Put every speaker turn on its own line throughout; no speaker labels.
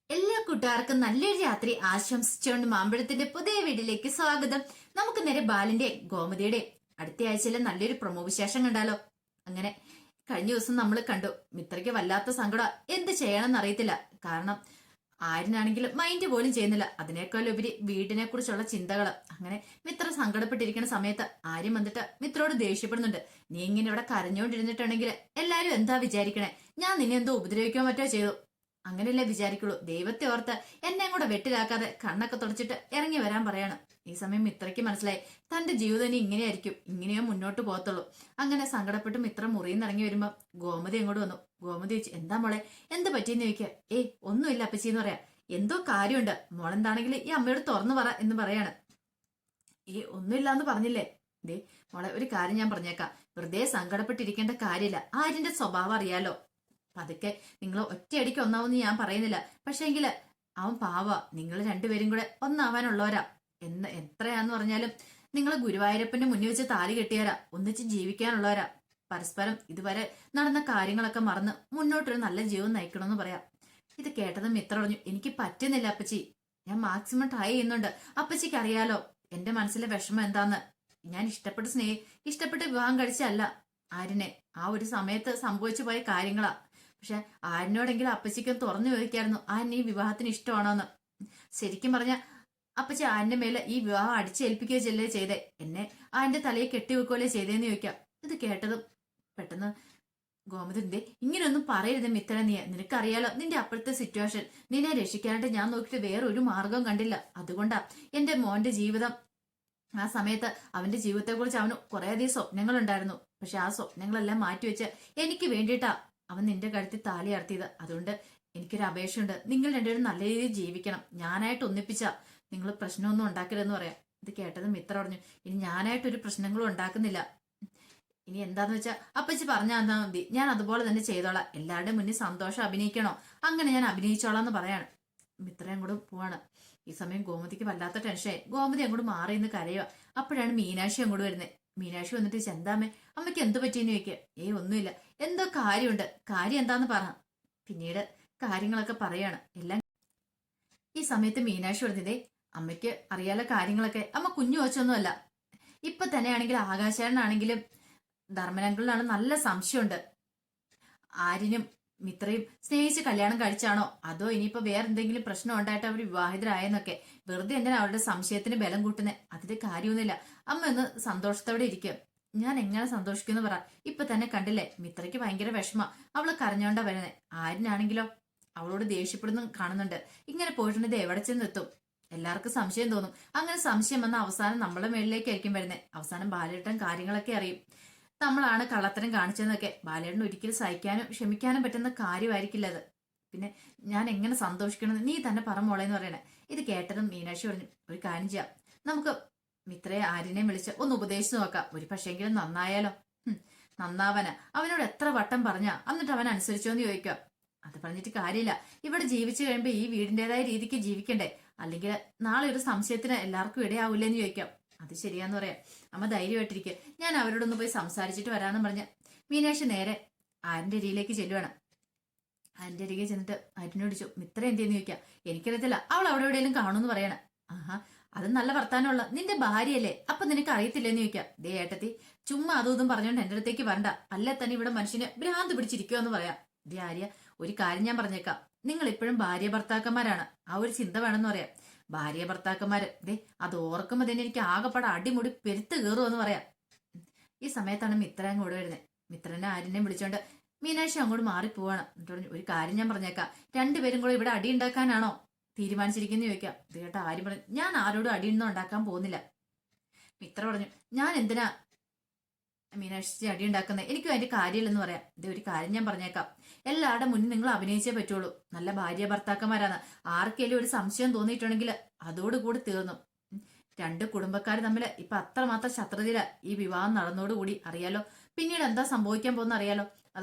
എല്ലാ കൂട്ടുകാർക്കും നല്ലൊരു രാത്രി ആശംസിച്ചുകൊണ്ട് മാമ്പഴത്തിന്റെ പുതിയ വീട്ടിലേക്ക് സ്വാഗതം. നമുക്ക് നേരെ ബാലിന്റെ ഗോമതിയുടെ അടുത്ത ആഴ്ചയിലെ നല്ലൊരു പ്രൊമോ വിശേഷം കണ്ടാലോ. അങ്ങനെ കഴിഞ്ഞ ദിവസം നമ്മൾ കണ്ടു മിത്രയ്ക്ക് വല്ലാത്ത സങ്കടം, എന്ത് ചെയ്യണമെന്ന് അറിയത്തില്ല. കാരണം ആരിനാണെങ്കിലും മൈൻഡ് പോലും ചെയ്യുന്നില്ല, അതിനേക്കാൾ ഉപരി വീടിനെ കുറിച്ചുള്ള ചിന്തകള്. അങ്ങനെ മിത്ര സങ്കടപ്പെട്ടിരിക്കുന്ന സമയത്ത് ആര്യം വന്നിട്ട് മിത്രോട് ദേഷ്യപ്പെടുന്നുണ്ട്. നീ ഇങ്ങനെ ഇവിടെ കരഞ്ഞോണ്ടിരുന്നിട്ടുണ്ടെങ്കിൽ എല്ലാരും എന്താ വിചാരിക്കണേ, ഞാൻ നിന്നെ എന്തോ ഉപദ്രവിക്കാൻ പറ്റോ ചെയ്തു, അങ്ങനെയല്ലേ വിചാരിക്കുള്ളൂ. ദൈവത്തെ ഓർത്ത് എന്നെ കൂടെ വെട്ടിലാക്കാതെ കണ്ണൊക്കെ തുടച്ചിട്ട് ഇറങ്ങി വരാൻ പറയണം. ഈ സമയം മിത്രയ്ക്ക് മനസ്സിലായി തന്റെ ജീവിതം ഇനി ഇങ്ങനെയായിരിക്കും, ഇങ്ങനെയോ മുന്നോട്ട് പോകത്തുള്ളൂ. അങ്ങനെ സങ്കടപ്പെട്ട് മിത്ര മുറിയിൽ നിന്ന് ഇറങ്ങി വരുമ്പോ ഗോമതി അങ്ങോട്ട് വന്നു. ഗോമതി ചോദിച്ചു, എന്താ മോളെ, എന്ത് പറ്റിയെന്ന് ചോദിക്കുക. ഒന്നുമില്ല അപ്പച്ചി എന്ന് പറയാ. എന്തോ കാര്യമുണ്ട് മോളെന്താണെങ്കിൽ ഈ അമ്മയോട് തുറന്നു പറ എന്ന് പറയാണ്. ഒന്നുമില്ല എന്ന് പറഞ്ഞില്ലേ. ദേ മോളെ, ഒരു കാര്യം ഞാൻ പറഞ്ഞേക്കാം, വെറുതെ സങ്കടപ്പെട്ടിരിക്കേണ്ട കാര്യമില്ല. ആര്യന്റെ സ്വഭാവം അറിയാലോ. പതുക്കെ നിങ്ങൾ ഒറ്റയടിക്ക് ഒന്നാവെന്ന് ഞാൻ പറയുന്നില്ല, പക്ഷെ എങ്കില് അവൻ പാവ, നിങ്ങൾ രണ്ടുപേരും കൂടെ ഒന്നാവാനുള്ളവരാ. എത്രയാന്ന് പറഞ്ഞാലും നിങ്ങൾ ഗുരുവായൂരപ്പന്റെ മുന്നിൽ വെച്ച് താലി കെട്ടിയവരാ, ഒന്നിച്ച് ജീവിക്കാനുള്ളവരാ. പരസ്പരം ഇതുവരെ നടന്ന കാര്യങ്ങളൊക്കെ മറന്ന് മുന്നോട്ടൊരു നല്ല ജീവിതം നയിക്കണമെന്ന് പറയാം. ഇത് കേട്ടതും മിത്ര പറഞ്ഞു, എനിക്ക് പറ്റുന്നില്ല അപ്പച്ചി, ഞാൻ മാക്സിമം ട്രൈ ചെയ്യുന്നുണ്ട്. അപ്പച്ചിക്ക് അറിയാലോ എന്റെ മനസ്സിലെ വിഷമം എന്താന്ന്. ഞാൻ ഇഷ്ടപ്പെട്ട് വിവാഹം കഴിച്ചല്ല ആര്യനെ, ആ ഒരു സമയത്ത് സംഭവിച്ചു പോയ കാര്യങ്ങളാ. പക്ഷെ ആരിനോടെങ്കിലും അപ്പച്ചിക്കും തുറന്നു ചോദിക്കായിരുന്നു ആരിന് ഈ വിവാഹത്തിന് ഇഷ്ടമാണോന്ന്. ശരിക്കും പറഞ്ഞ അപ്പച്ചി ആരിന്റെ മേലെ ഈ വിവാഹം അടിച്ചേൽപ്പിക്കുകയല്ലേ ചെയ്തേ, എന്നെ ആരിന്റെ തലയെ കെട്ടിവെക്കുകയല്ലേ ചെയ്തേന്ന് ചോദിക്കാം. ഇത് കേട്ടതും പെട്ടെന്ന് ഗോമതിന്റെ, ഇങ്ങനെയൊന്നും പറയരുത് മിത്ര, നിനക്കറിയാലോ നിന്റെ അപ്പോഴത്തെ സിറ്റുവേഷൻ. നിന്നെ രക്ഷിക്കാനായിട്ട് ഞാൻ നോക്കിയിട്ട് വേറെ ഒരു മാർഗവും കണ്ടില്ല. അതുകൊണ്ടാ എന്റെ മോന്റെ ജീവിതം, ആ സമയത്ത് അവന്റെ ജീവിതത്തെക്കുറിച്ച് അവന് കുറേയധികം സ്വപ്നങ്ങളുണ്ടായിരുന്നു. പക്ഷെ ആ സ്വപ്നങ്ങളെല്ലാം മാറ്റിവെച്ച് എനിക്ക് വേണ്ടിയിട്ടാ അവൻ നിന്റെ കഴുത്തിൽ താലി അർത്തിയത്. അതുകൊണ്ട് എനിക്കൊരു അപേക്ഷയുണ്ട്, നിങ്ങൾ രണ്ടുപേരും നല്ല രീതിയിൽ ജീവിക്കണം. ഞാനായിട്ട് ഒന്നിപ്പിച്ച നിങ്ങൾ പ്രശ്നമൊന്നും ഉണ്ടാക്കരുതെന്ന് പറയാം. ഇത് കേട്ടതും മിത്ര പറഞ്ഞു, ഇനി ഞാനായിട്ടൊരു പ്രശ്നങ്ങളും ഉണ്ടാക്കുന്നില്ല. ഇനി എന്താന്ന് വെച്ചാൽ അപ്പച്ചി പറഞ്ഞാൽ തന്നാ മതി, ഞാൻ അതുപോലെ തന്നെ ചെയ്തോളാം. എല്ലാവരുടെയും മുന്നിൽ സന്തോഷം അഭിനയിക്കണോ അങ്ങനെ ഞാൻ അഭിനയിച്ചോളാം എന്ന് പറയാണ്. മിത്ര അങ്ങോട്ട് പോവാണ്. ഈ സമയം ഗോമതിക്ക് വല്ലാത്ത ടെൻഷനായി. ഗോമതി അങ്ങോട്ട് മാറി നിന്ന് കരയുക. അപ്പോഴാണ് മീനാക്ഷി അങ്ങോട്ട് വരുന്നത്. മീനാക്ഷി വന്നിട്ട്, ചെന്താമേ അമ്മയ്ക്ക് എന്ത് പറ്റിയെന്ന് ചോദിക്കുക. ഒന്നുമില്ല, എന്തോ കാര്യമുണ്ട്, കാര്യം എന്താന്ന് പറ. പിന്നീട് കാര്യങ്ങളൊക്കെ പറയാണ് എല്ലാം. ഈ സമയത്ത് മീനാക്ഷി പറഞ്ഞതേ, അമ്മയ്ക്ക് അറിയാലോ കാര്യങ്ങളൊക്കെ, അമ്മ കുഞ്ഞു വെച്ചൊന്നുമല്ല. ഇപ്പൊ തന്നെയാണെങ്കിലും ആകാശാണെങ്കിലും ധർമ്മനങ്കളിലാണ് നല്ല സംശയമുണ്ട്. ആര്യനും മിത്രയും സ്നേഹിച്ച് കല്യാണം കഴിച്ചാണോ, അതോ ഇനിയിപ്പോ വേറെ എന്തെങ്കിലും പ്രശ്നം ഉണ്ടായിട്ട് അവർ വിവാഹിതരായെന്നൊക്കെ. വെറുതെ എന്തിനാ അവരുടെ സംശയത്തിന് ബലം കൂട്ടുന്നത്, അതിന്റെ കാര്യമൊന്നുമില്ല. അമ്മ ഒന്ന് സന്തോഷത്തോടെ ഇരിക്കുക. ഞാൻ എങ്ങനെ സന്തോഷിക്കുമെന്ന് പറ. ഇപ്പൊ തന്നെ കണ്ടില്ലേ മിത്രയ്ക്ക് ഭയങ്കര വിഷമ, അവള് കരഞ്ഞോണ്ടാ വരുന്നത്. ആര്യനാണെങ്കിലോ അവളോട് ദേഷ്യപ്പെടുന്നു കാണുന്നുണ്ട്. ഇങ്ങനെ പോയിട്ടുണ്ടെങ്കിൽ എവിടെ ചെന്നെത്തും, എല്ലാവർക്കും സംശയം തോന്നും. അങ്ങനെ സംശയം വന്ന അവസാനം നമ്മളെ മേളിലേക്കായിരിക്കും വരുന്നത്. അവസാനം ബാലേട്ടൻ കാര്യങ്ങളൊക്കെ അറിയും, നമ്മളാണ് കള്ളത്തരം കാണിച്ചതെന്നൊക്കെ. ബാലേട്ടൻ ഒരിക്കലും സഹിക്കാനും ക്ഷമിക്കാനും പറ്റുന്ന കാര്യമായിരിക്കില്ല അത്. പിന്നെ ഞാൻ എങ്ങനെ സന്തോഷിക്കണം, നീ തന്നെ പറ മോളേന്ന് പറയണേ. ഇത് കേട്ടതും മീനാക്ഷി പറഞ്ഞു, ഒരു കാര്യം ചെയ്യാം, നമുക്ക് മിത്രയെ ആര്യനെയും വിളിച്ച് ഒന്ന് ഉപദേശിച്ചു നോക്കാം, ഒരു പക്ഷെങ്കിലും നന്നായാലോ. നന്നാവന അവനോട് എത്ര വട്ടം പറഞ്ഞാ, എന്നിട്ട് അവൻ അനുസരിച്ചോന്ന് ചോദിക്കുക. അത് പറഞ്ഞിട്ട് കാര്യമില്ല, ഇവിടെ ജീവിച്ചു കഴിയുമ്പോ ഈ വീടിന്റേതായ രീതിക്ക് ജീവിക്കണ്ടേ, അല്ലെങ്കിൽ നാളെ ഒരു സംശയത്തിന് എല്ലാവർക്കും ഇടയാവൂലെന്ന് ചോദിക്കാം. അത് ശരിയാന്ന് പറയാം. അമ്മ ധൈര്യമായിട്ടിരിക്കുക, ഞാൻ അവരോടൊന്ന് പോയി സംസാരിച്ചിട്ട് വരാമെന്ന് പറഞ്ഞ് മീനാക്ഷി നേരെ ആരിന്റെ അരിയിലേക്ക് ചെല്ലുവാണ്. ആരിന്റെ അരികെ ചെന്നിട്ട് ആരിനോട് ചോദിച്ചു, മിത്ര എന്തെന്ന് ചോദിക്കാം. എനിക്കറിയത്തില്ല, അവൾ അവിടെ എവിടെയെങ്കിലും കാണുമെന്ന് പറയണം. ആഹാ, അത് നല്ല വർത്താനമുള്ള നിന്റെ ഭാര്യയല്ലേ, അപ്പൊ നിനക്ക് അറിയത്തില്ലെന്ന് ചോദിക്കാം. ദേ ഏട്ടത്തി, ചുമ്മാ അതും ഇതും പറഞ്ഞോണ്ട് എന്റെ അടുത്തേക്ക് വരണ്ട, അല്ലേ തന്നെ ഇവിടെ മനുഷ്യന് ഭ്രാന്ത് പിടിച്ചിരിക്കുക എന്ന് പറയാം. ദേ ആര്യ, ഒരു കാര്യം ഞാൻ പറഞ്ഞേക്കാം, നിങ്ങൾ ഇപ്പോഴും ഭാര്യ ഭർത്താക്കന്മാരാണ്, ആ ഒരു ചിന്ത വേണമെന്ന് പറയാം. ഭാര്യ ഭർത്താക്കന്മാര്, ദേ അത് ഓർക്കുമ്പോ തന്നെ എനിക്ക് ആകെപ്പാടെ അടിമുടി പെരുത്ത് കയറുമെന്ന് പറയാം. ഈ സമയത്താണ് മിത്ര അങ്ങോട്ട് വരുന്നത്. മിത്രനെ ആരിനെയും വിളിച്ചോണ്ട് മീനാക്ഷി അങ്ങോട്ട് മാറിപ്പോവാണ്. എന്നിട്ട് പറഞ്ഞു, ഒരു കാര്യം ഞാൻ പറഞ്ഞേക്കാം, രണ്ടുപേരും കൂടെ ഇവിടെ അടി ഉണ്ടാക്കാനാണോ തീരുമാനിച്ചിരിക്കുന്നു ചോദിക്കാം. ഇത് കേട്ട ആര്യം പറഞ്ഞു, ഞാൻ ആരോടും അടിയൊന്നും ഉണ്ടാക്കാൻ പോകുന്നില്ല. മിത്ര പറഞ്ഞു, ഞാൻ എന്തിനാ മീനാക്ഷി അടി ഉണ്ടാക്കുന്നത്, എനിക്കും അതിന്റെ കാര്യമില്ലെന്ന് പറയാം. ഇത് ഒരു കാര്യം ഞാൻ പറഞ്ഞേക്കാം, എല്ലാവരുടെ മുന്നിൽ നിങ്ങൾ അഭിനയിച്ചേ പറ്റുള്ളൂ, നല്ല ഭാര്യ ഭർത്താക്കന്മാരാണ്. ആർക്കെങ്കിലും ഒരു സംശയം തോന്നിയിട്ടുണ്ടെങ്കിൽ അതോടുകൂടി തീർന്നു. രണ്ട് കുടുംബക്കാർ തമ്മിൽ ഇപ്പൊ അത്രമാത്രം ശത്രുതയില ഈ വിവാഹം നടന്നോടുകൂടി അറിയാലോ. പിന്നീട് എന്താ സംഭവിക്കാൻ പോകുന്ന അറിയാലോ.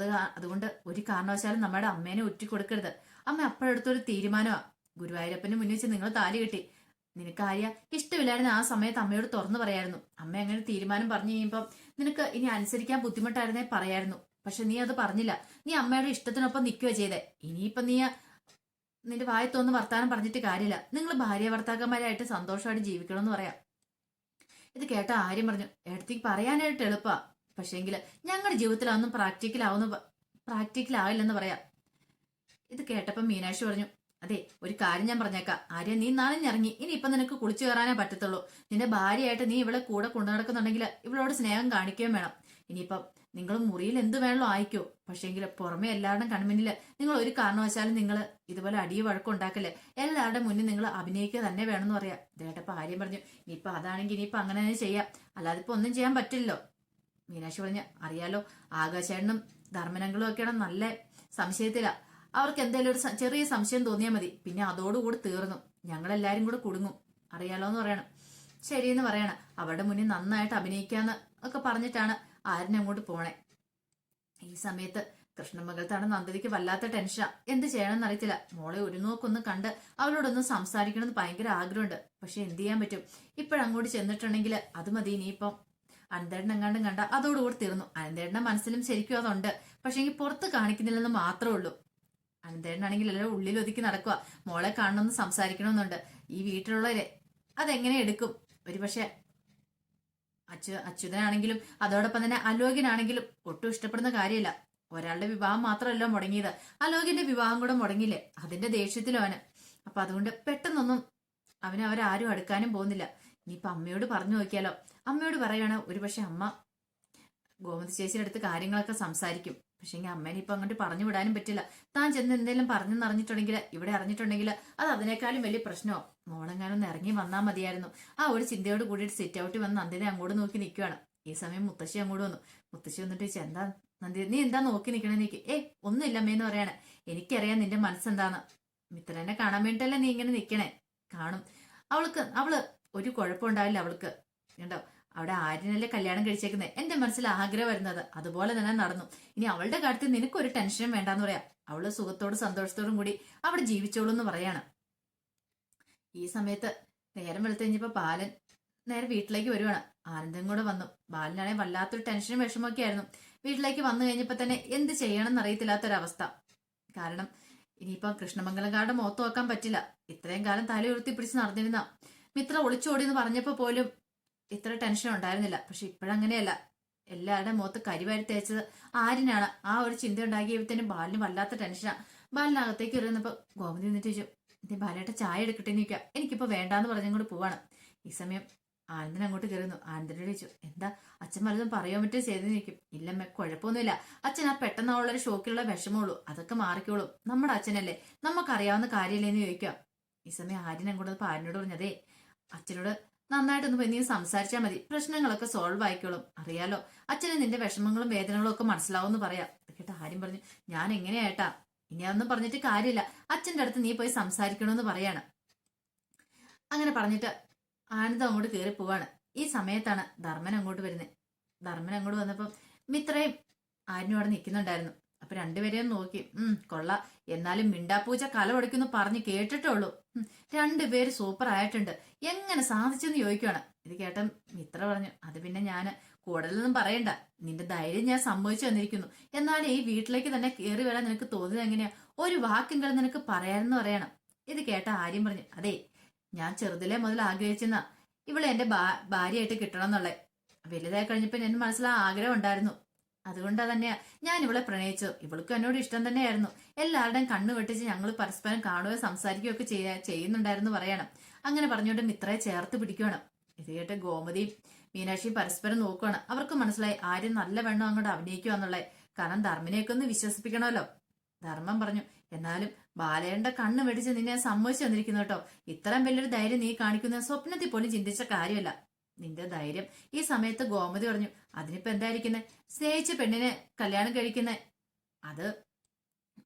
അതുകൊണ്ട് ഒരു കാരണവശാലും നമ്മുടെ അമ്മേനെ ഒറ്റിക്കൊടുക്കരുത്. അമ്മ അപ്പോഴെടുത്തൊരു തീരുമാനമാ, ഗുരുവായൂരപ്പന് മുന്നിൽ വെച്ച് നിങ്ങൾ താലി കെട്ടി, നിനക്ക് ആര്യ ഇഷ്ടമില്ലായിരുന്നു ആ സമയത്ത് അമ്മയോട് തുറന്നു പറയായിരുന്നു. അമ്മ അങ്ങനെ തീരുമാനം പറഞ്ഞു കഴിയുമ്പം നിനക്ക് ഇനി അനുസരിക്കാൻ ബുദ്ധിമുട്ടായിരുന്നേ പറയായിരുന്നു. പക്ഷെ നീ അത് പറഞ്ഞില്ല, നീ അമ്മയുടെ ഇഷ്ടത്തിനൊപ്പം നിൽക്കുക ചെയ്തേ. ഇനിയിപ്പൊ നീ നിന്റെ വായത്തൊന്ന് വർത്താനം പറഞ്ഞിട്ട് കാര്യമില്ല. നിങ്ങൾ ഭാര്യ ഭർത്താക്കന്മാരായിട്ട് സന്തോഷമായിട്ട് ജീവിക്കണമെന്ന് പറയാം. ഇത് കേട്ട ആര്യം പറഞ്ഞു, എടുത്തേക്ക് പറയാനായിട്ട് എളുപ്പാ, പക്ഷേങ്കില് ഞങ്ങളുടെ ജീവിതത്തിൽ അതൊന്നും പ്രാക്ടിക്കൽ ആവില്ലെന്ന് പറയാം. ഇത് കേട്ടപ്പോ മീനാക്ഷി പറഞ്ഞു, അതെ ഒരു കാര്യം ഞാൻ പറഞ്ഞേക്കാം ആര്യ, നീ നനഞ്ഞിറങ്ങി, ഇനിയിപ്പൊ നിനക്ക് കുളിച്ചു കയറാനേ പറ്റത്തുള്ളൂ. നിന്റെ ഭാര്യയായിട്ട് നീ ഇവളെ കൂടെ കൊണ്ടു നടക്കുന്നുണ്ടെങ്കിൽ ഇവളോട് സ്നേഹം കാണിക്കുകയും വേണം. ഇനിയിപ്പം നിങ്ങൾ മുറിയിൽ എന്ത് വേണമല്ലോ ആയിക്കോ, പക്ഷേങ്കിൽ പുറമെ എല്ലാവരുടെയും കൺമുന്നില് നിങ്ങൾ ഒരു കാരണവശാലും നിങ്ങൾ ഇതുപോലെ അടിയ വഴക്കുണ്ടാക്കല്ലേ, എല്ലാവരുടെ മുന്നിൽ നിങ്ങൾ അഭിനയിക്കുക തന്നെ വേണമെന്ന് പറയാം. ഇതേട്ടപ്പോ ആര്യം പറഞ്ഞു, ഇനിയിപ്പൊ അതാണെങ്കിൽ ഇനിയിപ്പൊ അങ്ങനെ തന്നെ ചെയ്യാം, അല്ലാതെ ഇപ്പൊ ഒന്നും ചെയ്യാൻ പറ്റില്ലല്ലോ. മീനാക്ഷി പറഞ്ഞ, അറിയാലോ ആകാശേട്ടനും ധർമ്മനങ്ങളും ഒക്കെയാണ് നല്ല സംശയത്തിലാ. അവർക്ക് എന്തെങ്കിലും ഒരു ചെറിയ സംശയം തോന്നിയാൽ മതി, പിന്നെ അതോടുകൂടി തീർന്നു, ഞങ്ങളെല്ലാരും കൂടെ കുടുങ്ങും, അറിയാലോ എന്ന് പറയണം. ശരിയെന്ന് പറയണം. അവരുടെ മുന്നിൽ നന്നായിട്ട് അഭിനയിക്കാന്ന് ഒക്കെ പറഞ്ഞിട്ടാണ് ആര്യൻ അങ്ങോട്ട് പോണേ. ഈ സമയത്ത് കൃഷ്ണമംഗലത്താണ് നന്ദിനിക്ക് വല്ലാത്ത ടെൻഷനാ. എന്ത് ചെയ്യണമെന്ന് അറിയത്തില്ല. മോളെ ഒരു നോക്കൊന്ന് കണ്ട് അവളോടൊന്ന് സംസാരിക്കണമെന്ന് ഭയങ്കര ആഗ്രഹമുണ്ട്. പക്ഷെ എന്ത് ചെയ്യാൻ പറ്റും, ഇപ്പോഴങ്ങോട്ട് ചെന്നിട്ടുണ്ടെങ്കിൽ അത് മതി. ഇനിയിപ്പം അനന്തേട്ടൻ എങ്ങാണ്ടും കണ്ട അതോടുകൂടി തീർന്നു. അനന്തേട്ടന്റെ മനസ്സിലും ശരിക്കും അതുണ്ട്, പക്ഷെ എനിക്ക് പുറത്ത് കാണിക്കുന്നില്ലെന്ന് മാത്രമേ ഉള്ളൂ. അനന്തേട്ടനാണെങ്കിൽ എല്ലാവരും ഉള്ളിൽ ഒതുക്കി നടക്കുക. മോളെ കാണണമെന്ന് സംസാരിക്കണമെന്നുണ്ട്. ഈ വീട്ടിലുള്ളവരെ അതെങ്ങനെ എടുക്കും? ഒരു പക്ഷെ അച്യുതനാണെങ്കിലും അതോടൊപ്പം തന്നെ അലോകിനാണെങ്കിലും ഒട്ടും ഇഷ്ടപ്പെടുന്ന കാര്യമില്ല. ഒരാളുടെ വിവാഹം മാത്രമല്ല മുടങ്ങിയത്, അലോകിന്റെ വിവാഹം കൂടെ മുടങ്ങിയില്ലേ, അതിന്റെ ദേഷ്യത്തിലും അവന്. അപ്പൊ അതുകൊണ്ട് പെട്ടെന്നൊന്നും അവരാരും അടുക്കാനും പോകുന്നില്ല. ഇനിയിപ്പൊ അമ്മയോട് പറഞ്ഞു നോക്കിയാലോ. അമ്മയോട് പറയാണ്, ഒരുപക്ഷെ അമ്മ ഗോമതി ചേച്ചിയുടെ അടുത്ത് കാര്യങ്ങളൊക്കെ സംസാരിക്കും. പക്ഷെ അമ്മേനെ ഇപ്പൊ അങ്ങോട്ട് പറഞ്ഞു വിടാനും പറ്റില്ല. താൻ ചെന്ന് എന്തെങ്കിലും പറഞ്ഞെന്നറിഞ്ഞിട്ടുണ്ടെങ്കിൽ, ഇവിടെ അറിഞ്ഞിട്ടുണ്ടെങ്കിൽ അത് അതിനേക്കാളും വലിയ പ്രശ്നമോ. മോളെങ്ങാനൊന്ന് ഇറങ്ങി വന്നാൽ മതിയായിരുന്നു. ആ ഒരു ചിന്തയോട് കൂടിയിട്ട് സിറ്റ് ഔട്ട് വന്ന് നന്ദിനെ അങ്ങോട്ട് നോക്കി നിൽക്കുകയാണ്. ഈ സമയം മുത്തശ്ശി അങ്ങോട്ട് വന്നു. മുത്തശ്ശി വന്നിട്ട് ചോദിച്ചു, എന്താ നന്ദി, നീ എന്താ നോക്കി നിൽക്കണേ? നീക്ക് ഒന്നുമില്ല അമ്മേന്ന് പറയാണ്. എനിക്കറിയാം നിന്റെ മനസ്സെന്താന്ന്. മിത്രനെ കാണാൻ വേണ്ടിട്ടല്ലേ നീ ഇങ്ങനെ നിൽക്കണേ. കാണും അവള് ഒരു കുഴപ്പമുണ്ടാവില്ല അവൾക്ക്. കണ്ടോ, അവിടെ ആര്യനല്ലേ കല്യാണം കഴിച്ചേക്കുന്നത്. എന്റെ മനസ്സിൽ ആഗ്രഹം വരുന്നത് അതുപോലെ തന്നെ നടന്നു. ഇനി അവളുടെ കാര്യത്തിൽ നിനക്കൊരു ടെൻഷനും വേണ്ടാന്ന് പറയാം. അവള് സുഖത്തോടും സന്തോഷത്തോടും കൂടി അവിടെ ജീവിച്ചോളൂ എന്ന് പറയാണ്. ഈ സമയത്ത് നേരം വെളുത്ത് കഴിഞ്ഞപ്പോ ബാലൻ നേരെ വീട്ടിലേക്ക് വരുവാണ്. ആനന്ദം കൂടെ വന്നു. ബാലനാണെങ്കിൽ വല്ലാത്തൊരു ടെൻഷനും വിഷമൊക്കെ ആയിരുന്നു. വീട്ടിലേക്ക് വന്നു കഴിഞ്ഞപ്പോ തന്നെ എന്ത് ചെയ്യണം എന്നറിയത്തില്ലാത്തൊരവസ്ഥ. കാരണം ഇനിയിപ്പൊ കൃഷ്ണമംഗലംകാരുടെ മുഖത്ത് നോക്കാൻ പറ്റില്ല. ഇത്രയും കാലം തല ഉയർത്തി പിടിച്ച് നടന്നിരുന്ന മിത്ര ഒളിച്ചോടി എന്ന് പറഞ്ഞപ്പോ പോലും ഇത്ര ടെൻഷൻ ഉണ്ടായിരുന്നില്ല. പക്ഷെ ഇപ്പോഴങ്ങനെയല്ല. എല്ലാവരുടെ മുഖത്ത് കരിവാരി തേച്ചത് ആര്യനാണ്. ആ ഒരു ചിന്ത ഉണ്ടാക്കിയപ്പോഴത്തേനും ബാലിന് വല്ലാത്ത ടെൻഷനാ. ബാലിനകത്തേക്ക് എറിയുന്നപ്പോ ഗോമതി നിന്നിട്ട് ചോദിച്ചു, നീ ബാലേട്ട ചായ എടുക്കട്ടെ നിൽക്കുക, എനിക്കിപ്പോ വേണ്ടാന്ന് പറഞ്ഞുകൊണ്ട് പോവാണ്. ഈ സമയം ആനന്ദൻ അങ്ങോട്ട് കയറുന്നു. ആനന്ദനോട് ചോദിച്ചു, എന്താ അച്ഛൻ വല്ലതും പറയാൻ പറ്റുമോ ചെയ്ത് നിൽക്കും. ഇല്ലമ്മ കുഴപ്പമൊന്നുമില്ല. അച്ഛൻ ആ പെട്ടെന്നുള്ളൊരു ഷോക്കിലുള്ള വിഷമമുള്ളൂ, അതൊക്കെ മാറിക്കോളും. നമ്മുടെ അച്ഛനല്ലേ, നമുക്കറിയാവുന്ന കാര്യമല്ലേന്ന് ചോദിക്കാം. ഈ സമയം ആര്യൻ അങ്ങോട്ട് ആര്യനോട് പറഞ്ഞതേ, അച്ഛനോട് നന്നായിട്ടൊന്ന് നീ സംസാരിച്ചാൽ മതി, പ്രശ്നങ്ങളൊക്കെ സോൾവ് ആയിക്കോളും. അറിയാലോ അച്ഛന് നിന്റെ വിഷമങ്ങളും വേദനകളും ഒക്കെ മനസ്സിലാവുമെന്ന് പറയാം. കേട്ടോ ആര്യം പറഞ്ഞു, ഞാൻ എങ്ങനെയായിട്ടാ, ഇനി അതൊന്നും പറഞ്ഞിട്ട് കാര്യമില്ല, അച്ഛന്റെ അടുത്ത് നീ പോയി സംസാരിക്കണമെന്ന് പറയാണ്. അങ്ങനെ പറഞ്ഞിട്ട് ആനന്ദം അങ്ങോട്ട് കയറി പോവാണ്. ഈ സമയത്താണ് ധർമ്മൻ അങ്ങോട്ട് വരുന്നത്. ധർമ്മൻ അങ്ങോട്ട് വന്നപ്പം മിത്രയും ആര്യനും അവിടെ നിൽക്കുന്നുണ്ടായിരുന്നു. അപ്പൊ രണ്ടുപേരെയും നോക്കി, കൊള്ളാം, എന്നാലും മിണ്ടാപ്പൂച്ച കല ഒടിക്കുന്നു പറഞ്ഞ് കേട്ടിട്ടുള്ളൂ. രണ്ടുപേര് സൂപ്പർ ആയിട്ടുണ്ട്, എങ്ങനെ സാധിച്ചെന്ന് ചോദിക്കുവാണ്. ഇത് കേട്ട മിത്ര പറഞ്ഞു, അത് പിന്നെ ഞാൻ കൂടുതലൊന്നും പറയണ്ട, നിന്റെ ധൈര്യം ഞാൻ സമ്മതിച്ചു വന്നിരിക്കുന്നു. എന്നാലും ഈ വീട്ടിലേക്ക് തന്നെ കയറി വരാൻ നിനക്ക് തോന്നിയത് എങ്ങനെയാ? ഒരു വാക്കെങ്കിലും നിനക്ക് പറയാനെന്ന് പറയണം. ഇത് കേട്ട ആര്യം പറഞ്ഞു, അതെ ഞാൻ ചെറുതിലെ മുതൽ ആഗ്രഹിച്ചെന്ന ഇവളെ എന്റെ ഭാര്യയായിട്ട് കിട്ടണം എന്നുള്ളത്. വലുതായി കഴിഞ്ഞപ്പോ എന്റെ മനസ്സിൽ ആ ആഗ്രഹം ഉണ്ടായിരുന്നു. അതുകൊണ്ടാ തന്നെയാ ഞാൻ ഇവളെ പ്രണയിച്ചു. ഇവൾക്ക് എന്നോട് ഇഷ്ടം തന്നെയായിരുന്നു. എല്ലാവരുടെയും കണ്ണു വെട്ടിച്ച് ഞങ്ങൾ പരസ്പരം കാണുകയോ സംസാരിക്കുകയോ ഒക്കെ ചെയ്യുന്നുണ്ടായിരുന്നു പറയണം. അങ്ങനെ പറഞ്ഞുകൊണ്ട് മിത്രയെ ചേർത്ത് പിടിക്കുകയാണ്. ഇത് കേട്ട് ഗോമതിയും മീനാക്ഷിയും പരസ്പരം നോക്കുകയാണ്. അവർക്ക് മനസ്സിലായി ആര്യം നല്ല വെണ്ണം അങ്ങോട്ട് അഭിനയിക്കുക എന്നുള്ളത്. കാരണം ധർമ്മിനെയൊക്കെ ഒന്ന് വിശ്വസിപ്പിക്കണമല്ലോ. ധർമ്മം പറഞ്ഞു, എന്നാലും ബാലയുടെ കണ്ണ് വെടിച്ച് നിന്നെ സമ്മതിച്ചു വന്നിരിക്കുന്നു കേട്ടോ. ഇത്രയും വലിയൊരു ധൈര്യം നീ കാണിക്കുന്ന സ്വപ്നത്തിൽ പോലും ചിന്തിച്ച കാര്യമല്ല നിന്റെ ധൈര്യം. ഈ സമയത്ത് ഗോമതി പറഞ്ഞു, അതിനിപ്പോ എന്തായിരിക്കുന്നത്, സ്നേഹിച്ച പെണ്ണിനെ കല്യാണം കഴിക്കുന്നത് അത്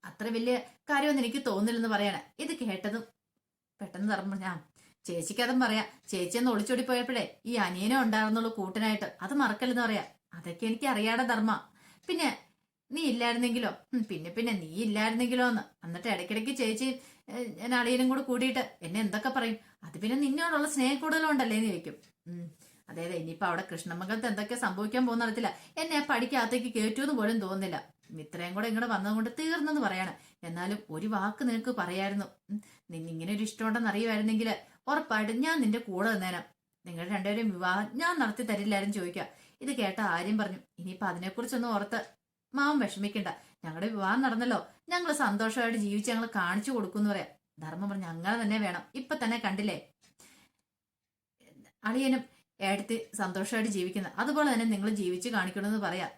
അത്ര വലിയ കാര്യമൊന്നും എനിക്ക് തോന്നില്ലെന്ന് പറയണേ. ഇത് കേട്ടതും പെട്ടെന്ന് ധർമ്മം, ഞാൻ ചേച്ചിക്കതും പറയാം, ചേച്ചി ഒന്ന് ഒളിച്ചോടി പോയപ്പോഴേ ഈ അനിയനെ ഉണ്ടായിരുന്നുള്ളൂ കൂട്ടിനായിട്ട്, അത് മറക്കല്ലെന്ന് പറയാം. അതൊക്കെ എനിക്ക് അറിയാടെ ധർമ്മ. പിന്നെ നീ ഇല്ലായിരുന്നെങ്കിലോ, പിന്നെ നീ ഇല്ലായിരുന്നെങ്കിലോ എന്ന്. എന്നിട്ട് ഇടയ്ക്കിടയ്ക്ക് ചേച്ചി അളിയനും കൂടെ കൂടിയിട്ട് എന്നെ എന്തൊക്കെ പറയും, അത് പിന്നെ നിന്നോടുള്ള സ്നേഹം കൂടുതലുണ്ടല്ലേന്ന് ചോദിക്കും. അതെ ഇനിയിപ്പൊ അവിടെ കൃഷ്ണമംഗലത്ത് എന്തൊക്കെ സംഭവിക്കാൻ പോകുന്ന അറിയത്തില്ല. എന്നെ പഠിക്കകത്തേക്ക് കയറ്റുമെന്ന് പോലും തോന്നുന്നില്ല. ഇത്രയും കൂടെ ഇങ്ങോട്ട് വന്നതുകൊണ്ട് തീർന്നെന്ന് പറയാണ്. എന്നാലും ഒരു വാക്ക് നിനക്ക് പറയായിരുന്നു. നിന്നിങ്ങനെ ഒരു ഇഷ്ടമുണ്ടെന്ന് അറിയുമായിരുന്നെങ്കിൽ ഉറപ്പായിട്ടും ഞാൻ നിന്റെ കൂടെ നിന്നേനം. നിങ്ങളുടെ രണ്ടുപേരും വിവാഹം ഞാൻ നടത്തി തരില്ലായിരുന്നു ചോദിക്കുക. ഇത് കേട്ട ആര്യം പറഞ്ഞു, ഇനിയിപ്പൊ അതിനെക്കുറിച്ചൊന്നും ഓർത്ത് മാമൻ വിഷമിക്കണ്ട. ഞങ്ങളുടെ വിവാഹം നടന്നല്ലോ, ഞങ്ങൾ സന്തോഷമായിട്ട് ജീവിച്ച് ഞങ്ങൾ കാണിച്ചു കൊടുക്കുമെന്ന് പറയാം. ധർമ്മം പറഞ്ഞു, അങ്ങനെ തന്നെ വേണം. ഇപ്പൊ തന്നെ കണ്ടില്ലേ അളിയനും ഏടത്തി സന്തോഷമായിട്ട് ജീവിക്കുന്നത്, അതുപോലെ തന്നെ നിങ്ങൾ ജീവിച്ച് കാണിക്കണമെന്ന് പറയാം.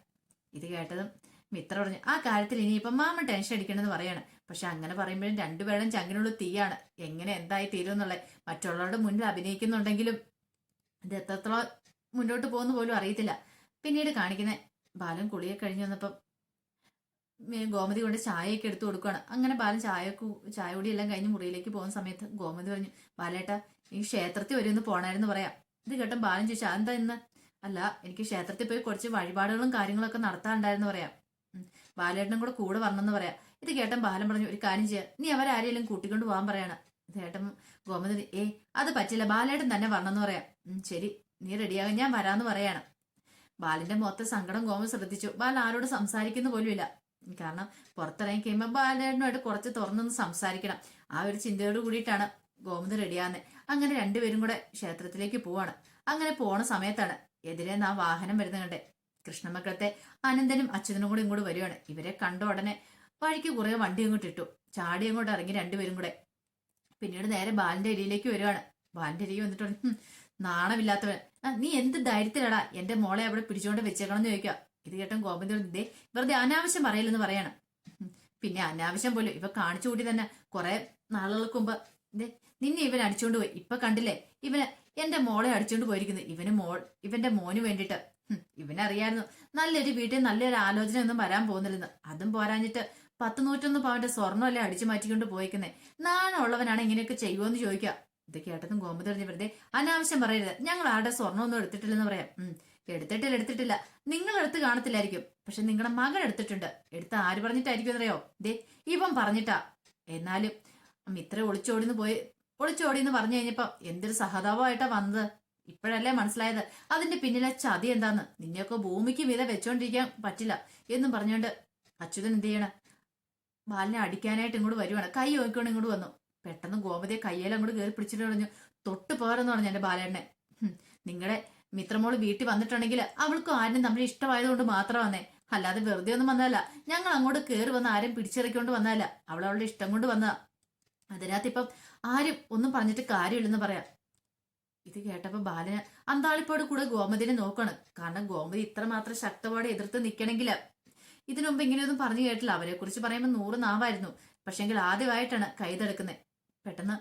ഇത് കേട്ടതും മിത്ര പറഞ്ഞു, ആ കാര്യത്തിൽ ഇനിയിപ്പം മാമൻ ടെൻഷൻ അടിക്കണമെന്ന് പറയാണ്. പക്ഷെ അങ്ങനെ പറയുമ്പോഴും രണ്ടുപേരും ചങ്ങിനുള്ള തീയാണ്. എങ്ങനെ എന്തായി തീരും എന്നുള്ളത് മറ്റുള്ളവരുടെ മുന്നിൽ അഭിനയിക്കുന്നുണ്ടെങ്കിലും ഇത് എത്രത്തോളം മുന്നോട്ട് പോകുന്ന പോലും അറിയത്തില്ല. പിന്നീട് കാണിക്കുന്ന ബാലൻ കുളിയെ കഴിഞ്ഞു വന്നപ്പം ഗോമതി കൊണ്ട് ചായയൊക്കെ എടുത്തു കൊടുക്കുകയാണ്. അങ്ങനെ ബാലൻ ചായ കൂടി എല്ലാം കഴിഞ്ഞ് മുറിയിലേക്ക് പോകുന്ന സമയത്ത് ഗോമതി പറഞ്ഞു, ബാലേട്ട ഈ ക്ഷേത്രത്തിൽ വരുമെന്ന് പോണായിരുന്നു പറയാം. ഇത് കേട്ടും ബാലൻ ചോദിച്ചു, എന്താ ഇന്ന്? അല്ല, എനിക്ക് ക്ഷേത്രത്തിൽ പോയി കുറച്ച് വഴിപാടുകളും കാര്യങ്ങളൊക്കെ നടത്താനുണ്ടായിരുന്നു പറയാം. ബാലേട്ടനും കൂടെ വരണമെന്ന് പറയാം. ഇത് കേട്ടൻ ബാലൻ പറഞ്ഞു, ഒരു കാര്യം ചെയ്യാം, നീ അവരാരെങ്കിലും കൂട്ടിക്കൊണ്ട് പോകാൻ പറയാണ്. ഇത് കേട്ടൻ ഗോമതി, അത് പറ്റില്ല, ബാലേട്ടൻ തന്നെ വരണമെന്ന് പറയാം. ശരി, നീ റെഡിയാകാൻ ഞാൻ വരാന്ന് പറയാണ്. ബാലിന്റെ മൊത്തം സങ്കടം ഗോമതി ശ്രദ്ധിച്ചു. ബാൽ ആരോട് സംസാരിക്കുന്ന പോലും ഇല്ല. കാരണം പുറത്തിറങ്ങി കഴിയുമ്പോൾ ബാലേട്ടനുമായിട്ട് കുറച്ച് തുറന്നൊന്ന് സംസാരിക്കണം, ആ ഒരു ചിന്തയോട് കൂടിയിട്ടാണ് ഗോമതി റെഡിയാകുന്നത്. അങ്ങനെ രണ്ടുപേരും കൂടെ ക്ഷേത്രത്തിലേക്ക് പോവാണ്. അങ്ങനെ പോണ സമയത്താണ് എതിരെ ആ വാഹനം വരുന്ന കണ്ടേ. കൃഷ്ണമക്കളത്തെ അനന്തനും അച്യുതനും കൂടെ ഇങ്ങോട്ട് വരുവാണ്. ഇവരെ കണ്ട ഉടനെ വഴിക്ക് കുറെ വണ്ടി അങ്ങോട്ട് ഇട്ടു, ചാടി അങ്ങോട്ട് ഇറങ്ങി രണ്ടുപേരും കൂടെ. പിന്നീട് നേരെ ബാലിന്റെ അരിയിലേക്ക് വരുവാണ്. ബാലിന്റെ അരിയിൽ വന്നിട്ട്, നാണമില്ലാത്തവൻ, നീ എന്ത് ധൈര്യത്തിലടാ എന്റെ മോളെ അവിടെ പിടിച്ചുകൊണ്ട് വെച്ചേക്കണം എന്ന് ചോദിക്കുക. ഇത് കേട്ടും ഗോപതി ഇതേ വെറുതെ അനാവശ്യം പറയില്ലെന്ന് പറയണം. പിന്നെ അനാവശ്യം പോലും ഇവ കാണിച്ചു കൂട്ടി തന്നെ കുറെ നാളുകൾക്ക് മുമ്പ് നിന്നെ ഇവൻ അടിച്ചോണ്ട് പോയി. ഇപ്പൊ കണ്ടില്ലേ ഇവന് എന്റെ മോളെ അടിച്ചോണ്ട് പോയിരിക്കുന്നു. ഇവന്റെ മോന് വേണ്ടിട്ട്. ഇവനറിയായിരുന്നു നല്ലൊരു വീട്ടിൽ നല്ലൊരു ആലോചന ഒന്നും വരാൻ പോകുന്നില്ലെന്ന്. അതും പോരാഞ്ഞിട്ട് 101 പവന്റെ സ്വർണ്ണമല്ലേ അടിച്ചു മാറ്റിക്കൊണ്ട് പോയിക്കുന്നേ. നാണമുള്ളവനാണ് ഇങ്ങനെയൊക്കെ ചെയ്യുമോന്ന് ചോദിക്കുക. ഇത് കേട്ടതും ഗോമതി പറഞ്ഞ് വെറുതെ അനാവശ്യം പറയരുത്, ഞങ്ങൾ ആരുടെ സ്വർണ്ണമൊന്നും എടുത്തിട്ടില്ലെന്ന് പറയാം. എടുത്തിട്ടില്ല, നിങ്ങൾ എടുത്ത് കാണത്തില്ലായിരിക്കും, പക്ഷെ നിങ്ങളുടെ മകൻ എടുത്തിട്ടുണ്ട്. എടുത്ത് ആര് പറഞ്ഞിട്ടായിരിക്കും എന്നറിയോ? ഇവൻ പറഞ്ഞിട്ടാ. എന്നാലും മിത്ര ഒളിച്ചോടിന്ന് പറഞ്ഞു കഴിഞ്ഞപ്പോ എന്തൊരു സഹതാപമായിട്ടാ വന്നത്. ഇപ്പോഴല്ലേ മനസ്സിലായത് അതിന്റെ പിന്നിലെ ചതി എന്താന്ന്. നിന്നെയൊക്കെ ഭൂമിക്ക് വില വെച്ചോണ്ടിരിക്കാൻ പറ്റില്ല എന്നും പറഞ്ഞോണ്ട് അച്യുതൻ എന്ത് ചെയ്യണം, ബാലിനെ അടിക്കാനായിട്ട് ഇങ്ങോട്ട് വരുവാണ്. കൈ നോക്കിക്കൊണ്ട് ഇങ്ങോട്ട് വന്നു. പെട്ടെന്ന് ഗോമതിയെ കയ്യേലും അങ്ങോട്ട് കയറി പിടിച്ചിട്ട് പറഞ്ഞു, തൊട്ട് പോരെന്ന് പറഞ്ഞു എന്റെ ബാലേട്ടനെ. നിങ്ങളുടെ മിത്രമോള് വീട്ടിൽ വന്നിട്ടുണ്ടെങ്കിൽ അവൾക്കും ആരും തമ്മിൽ ഇഷ്ടമായതുകൊണ്ട് മാത്രം വന്നേ, അല്ലാതെ വെറുതെ ഒന്നും വന്നതല്ല. ഞങ്ങൾ അങ്ങോട്ട് കയറി വന്ന് ആരും പിടിച്ചിറക്കിക്കൊണ്ട് വന്നതല്ല, അവളുടെ ഇഷ്ടം കൊണ്ട് വന്നതാ. അതിനകത്ത് ഇപ്പം ആരും ഒന്നും പറഞ്ഞിട്ട് കാര്യമില്ലെന്ന് പറയാം. ഇത് കേട്ടപ്പോ ബാലന് അന്താളിപ്പോട് കൂടെ ഗോമതിനെ നോക്കാണ്. കാരണം ഗോമതി ഇത്രമാത്രം ശക്തയോടെ എതിർത്ത് നിൽക്കണമെങ്കിൽ ഇതിനു മുമ്പ് ഇങ്ങനെയൊന്നും പറഞ്ഞു കേട്ടില്ല. അവരെ കുറിച്ച് പറയുമ്പോൾ 100 നാവായിരുന്നു. പക്ഷെങ്കിൽ ആദ്യമായിട്ടാണ് കൈതെടുക്കുന്നത്. പെട്ടെന്ന്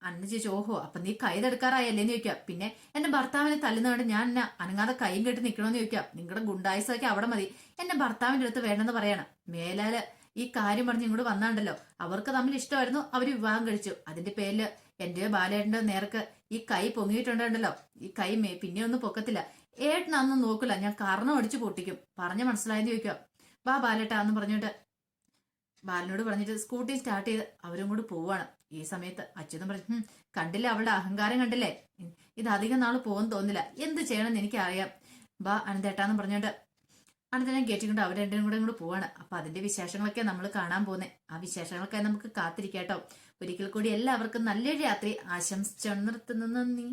അന്ന് ചോദിച്ചു, ഓഹോ അപ്പൊ നീ കൈതെടുക്കാറായല്ലേന്ന് ചോദിക്കാം. പിന്നെ എന്റെ ഭർത്താവിനെ തല്ലുന്നതുകൊണ്ട് ഞാൻ എന്നെ അനങ്ങാതെ കൈയും കെട്ടി നിൽക്കണമെന്ന് ചോദിക്കാം. നിങ്ങളുടെ ഗുണ്ടായുസൊക്കെ അവിടെ മതി, എന്റെ ഭർത്താവിന്റെ അടുത്ത് വേണമെന്ന് പറയണം. മേലാല് ഈ കാര്യം പറഞ്ഞ് ഇങ്ങോട്ട് വന്നാണ്ടല്ലോ, അവർക്ക് തമ്മിൽ ഇഷ്ടമായിരുന്നു, അവര് വിവാഹം കഴിച്ചു. അതിന്റെ പേരില് എന്റെ ബാലേട്ടന്റെ നേർക്ക് ഈ കൈ പൊങ്ങിയിട്ടുണ്ടല്ലോ, ഈ കൈ പിന്നെ ഒന്നും പൊക്കത്തില്ല. ഏട്ടനൊന്നും നോക്കില്ല, ഞാൻ കാരണം അടിച്ചു പൊട്ടിക്കും. പറഞ്ഞ മനസ്സിലായെന്ന് ചോദിക്കാം. ബാ ബാലേട്ടാന്ന് പറഞ്ഞിട്ട് ബാലനോട് പറഞ്ഞിട്ട് സ്കൂട്ടി സ്റ്റാർട്ട് ചെയ്ത് അവരും കൂടി പോവാണ്. ഈ സമയത്ത് അച്യുതൻ പറഞ്ഞു, കണ്ടില്ലേ അവളുടെ അഹങ്കാരം കണ്ടില്ലേ, ഇത് അധികം നാൾ പോകുമെന്ന് തോന്നില്ല, എന്ത് ചെയ്യണമെന്ന് എനിക്കറിയാം, ബാ അനന്തേട്ടാന്ന് പറഞ്ഞോണ്ട് അനന്തനെ കയറ്റിക്കൊണ്ട് അവർ രണ്ടും കൂടെ പോവാണ്. അപ്പൊ അതിന്റെ വിശേഷങ്ങളൊക്കെ നമ്മൾ കാണാൻ പോകുന്നത്. ആ വിശേഷങ്ങളൊക്കെ നമുക്ക് കാത്തിരിക്കാട്ടോ. ഒരിക്കൽ കൂടി എല്ലാവർക്കും നല്ലൊരു രാത്രി ആശംസിച്ചു നിർത്തുന്നു. നന്ദി.